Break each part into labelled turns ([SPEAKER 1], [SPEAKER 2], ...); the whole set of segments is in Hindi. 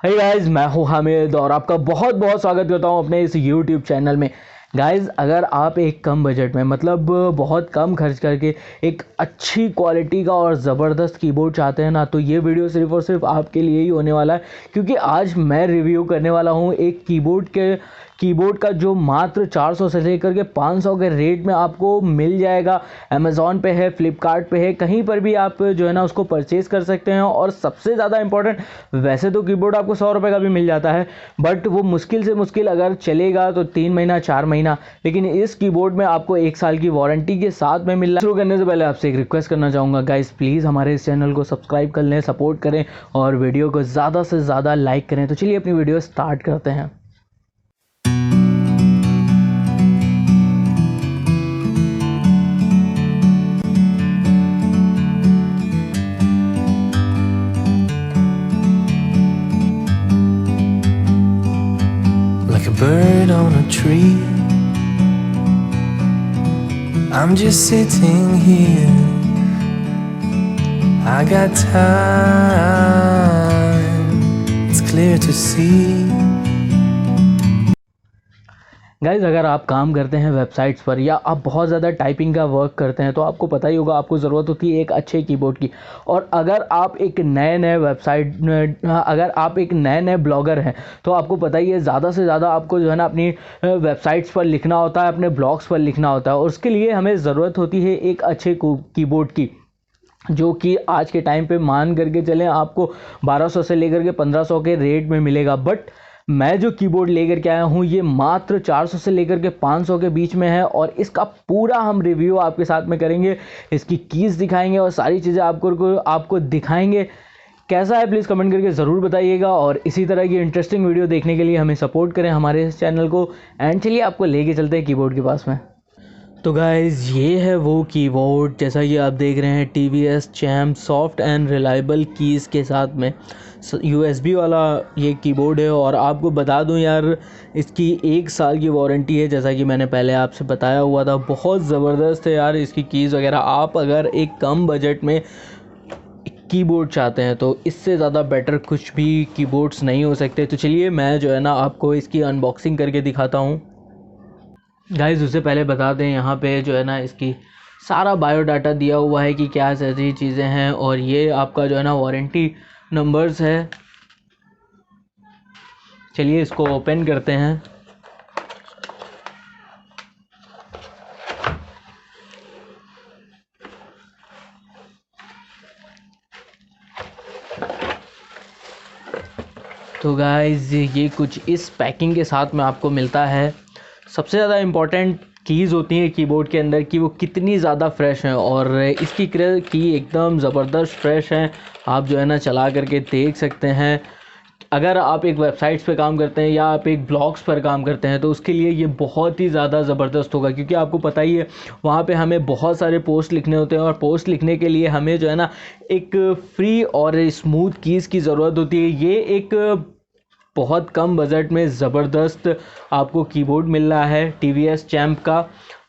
[SPEAKER 1] हे गाइस, मैं हूँ हामिद और आपका बहुत बहुत स्वागत करता हूँ अपने इस यूट्यूब चैनल में। गाइस, अगर आप एक कम बजट में मतलब बहुत कम खर्च करके एक अच्छी क्वालिटी का और ज़बरदस्त कीबोर्ड चाहते हैं ना, तो ये वीडियो सिर्फ़ और सिर्फ आपके लिए ही होने वाला है। क्योंकि आज मैं रिव्यू करने वाला हूँ एक कीबोर्ड का जो मात्र 400 से लेकर के 500 के रेट में आपको मिल जाएगा। अमेज़ॉन पे है, फ्लिपकार्ट पे है, कहीं पर भी आप जो है ना उसको परचेज़ कर सकते हैं। और सबसे ज़्यादा इंपॉर्टेंट, वैसे तो कीबोर्ड आपको 100 रुपये का भी मिल जाता है, बट वो मुश्किल से मुश्किल अगर चलेगा तो 3 महीना 4 महीना, लेकिन इस कीबोर्ड में आपको 1 साल की वारंटी के साथ में मिल रहा है। शुरू करने से पहले आपसे एक रिक्वेस्ट करना चाहूँगा गाइस, प्लीज़ हमारे इस चैनल को सब्सक्राइब कर लें, सपोर्ट करें और वीडियो को ज़्यादा से ज़्यादा लाइक करें। तो चलिए अपनी वीडियो स्टार्ट करते हैं।
[SPEAKER 2] Like a bird on a tree, I'm just sitting here. I got time, it's clear to see.
[SPEAKER 1] Guys, अगर आप काम करते हैं वेबसाइट्स पर या आप बहुत ज़्यादा टाइपिंग का वर्क करते हैं तो आपको पता ही होगा आपको ज़रूरत होती है एक अच्छे कीबोर्ड की। और अगर आप एक नए ब्लॉगर हैं तो आपको पता ही है ज़्यादा से ज़्यादा आपको जो है ना अपनी वेबसाइट्स पर लिखना होता है, अपने ब्लॉग्स पर लिखना होता है, और उसके लिए हमें ज़रूरत होती है एक अच्छे कीबोर्ड की, जो कि आज के टाइम पे मान करके चलें आपको 1200 से लेकर के 1500 के रेट में मिलेगा। बट मैं जो कीबोर्ड लेकर के आया हूँ ये मात्र 400 से लेकर के 500 के बीच में है, और इसका पूरा हम रिव्यू आपके साथ में करेंगे, इसकी कीज़ दिखाएंगे और सारी चीज़ें आपको दिखाएंगे। कैसा है प्लीज़ कमेंट करके ज़रूर बताइएगा, और इसी तरह की इंटरेस्टिंग वीडियो देखने के लिए हमें सपोर्ट करें हमारे इस चैनल को। एंड चलिए आपको लेके चलते हैं कीबोर्ड के पास में। तो गाइज़, ये है वो कीबोर्ड, जैसा कि आप देख रहे हैं, TVS champ soft and reliable keys के साथ में USB वाला ये कीबोर्ड है। और आपको बता दूं यार, इसकी 1 साल की वारंटी है, जैसा कि मैंने पहले आपसे बताया हुआ था। बहुत ज़बरदस्त है यार इसकी कीज़ वगैरह। आप अगर एक कम बजट में कीबोर्ड चाहते हैं तो इससे ज़्यादा बेटर कुछ भी कीबोर्ड्स नहीं हो सकते। तो चलिए मैं जो है ना आपको इसकी अनबॉक्सिंग करके दिखाता हूँ। गाइस, उससे पहले बता दें, यहाँ पे जो है ना इसकी सारा बायोडाटा दिया हुआ है कि क्या ऐसी चीज़ें हैं, और ये आपका जो है ना वारंटी नंबर्स है। चलिए इसको ओपन करते हैं। तो गाइस, ये कुछ इस पैकिंग के साथ में आपको मिलता है। सबसे ज़्यादा इम्पॉर्टेंट कीज़ होती हैं कीबोर्ड के अंदर कि वो कितनी ज़्यादा फ्रेश हैं, और इसकी की एकदम ज़बरदस्त फ्रेश हैं। आप जो है ना चला करके देख सकते हैं। अगर आप एक वेबसाइट्स पे काम करते हैं या आप एक ब्लॉग्स पर काम करते हैं तो उसके लिए ये बहुत ही ज़्यादा ज़बरदस्त होगा, क्योंकि आपको पता ही है वहाँ पे हमें बहुत सारे पोस्ट लिखने होते हैं, और पोस्ट लिखने के लिए हमें जो है ना एक फ्री और स्मूथ कीज़ की ज़रूरत होती है। ये एक बहुत कम बजट में ज़बरदस्त आपको कीबोर्ड मिल रहा है TVS चैम्प का।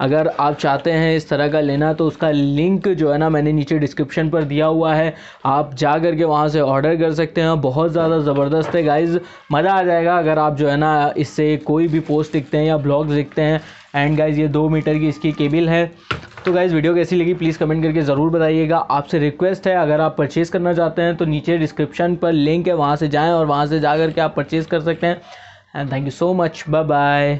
[SPEAKER 1] अगर आप चाहते हैं इस तरह का लेना तो उसका लिंक जो है ना मैंने नीचे डिस्क्रिप्शन पर दिया हुआ है, आप जा कर के वहाँ से ऑर्डर कर सकते हैं। बहुत ज़्यादा ज़बरदस्त है गाइज़, मज़ा आ जाएगा अगर आप जो है ना इससे कोई भी पोस्ट लिखते हैं या ब्लॉग्स लिखते हैं। एंड गाइज़, ये 2 मीटर की इसकी केबल है। तो गाइज़, वीडियो कैसी लगी प्लीज़ कमेंट करके ज़रूर बताइएगा। आपसे रिक्वेस्ट है, अगर आप परचेज़ करना चाहते हैं तो नीचे डिस्क्रिप्शन पर लिंक है, वहाँ से जाएं और वहाँ से जा कर के आप परचेज़ कर सकते हैं। And thank you so much, bye bye.